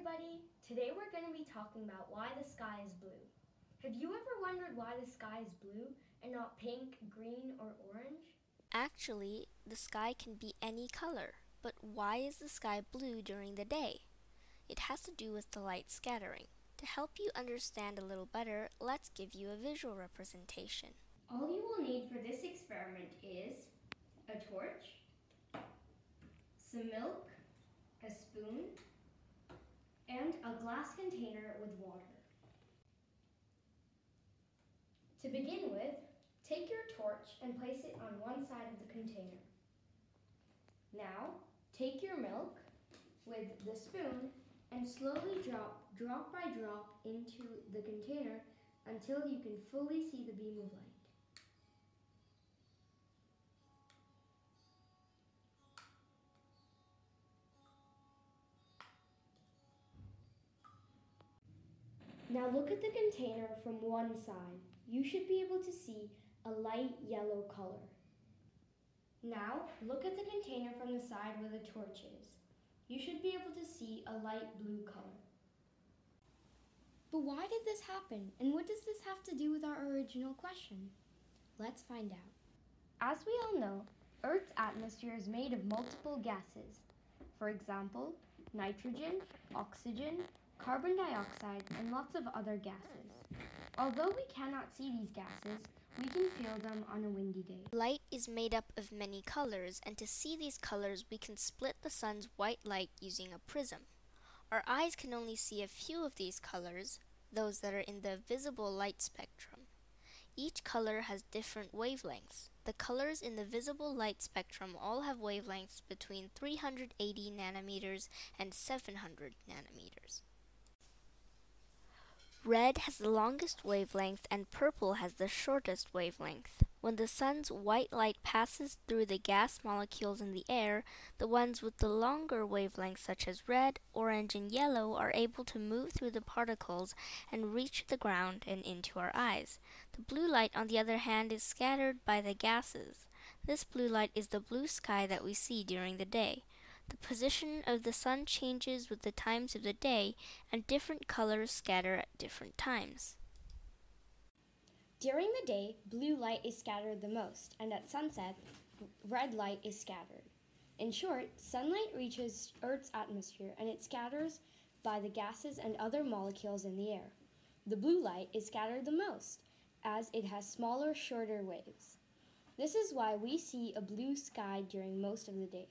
everybody! Today we're going to be talking about why the sky is blue. Have you ever wondered why the sky is blue and not pink, green, or orange? Actually, the sky can be any color, but why is the sky blue during the day? It has to do with the light scattering. To help you understand a little better, let's give you a visual representation. All you will need for this experiment is a torch, some milk, a spoon, and a glass container with water. To begin with, take your torch and place it on one side of the container. Now, take your milk with the spoon and slowly drop by drop into the container until you can fully see the beam of light. Now look at the container from one side. You should be able to see a light yellow color. Now look at the container from the side where the torch is. You should be able to see a light blue color. But why did this happen, and what does this have to do with our original question? Let's find out. As we all know, Earth's atmosphere is made of multiple gases. For example, nitrogen, oxygen, carbon dioxide, and lots of other gases. Although we cannot see these gases, we can feel them on a windy day. Light is made up of many colors, and to see these colors, we can split the sun's white light using a prism. Our eyes can only see a few of these colors, those that are in the visible light spectrum. Each color has different wavelengths. The colors in the visible light spectrum all have wavelengths between 380 nanometers and 700 nanometers. Red has the longest wavelength and purple has the shortest wavelength. When the sun's white light passes through the gas molecules in the air, the ones with the longer wavelengths such as red, orange, and yellow are able to move through the particles and reach the ground and into our eyes. The blue light, on the other hand, is scattered by the gases. This blue light is the blue sky that we see during the day. The position of the sun changes with the times of the day, and different colors scatter at different times. During the day, blue light is scattered the most, and at sunset, red light is scattered. In short, sunlight reaches Earth's atmosphere and it scatters by the gases and other molecules in the air. The blue light is scattered the most, as it has smaller, shorter waves. This is why we see a blue sky during most of the day.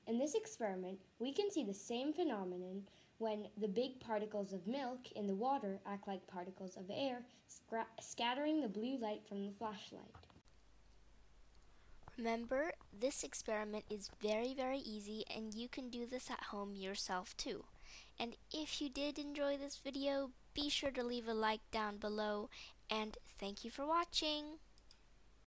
In this experiment, we can see the same phenomenon when the big particles of milk in the water act like particles of air, scattering the blue light from the flashlight. Remember, this experiment is very, very easy and you can do this at home yourself too. And if you did enjoy this video, be sure to leave a like down below, and thank you for watching!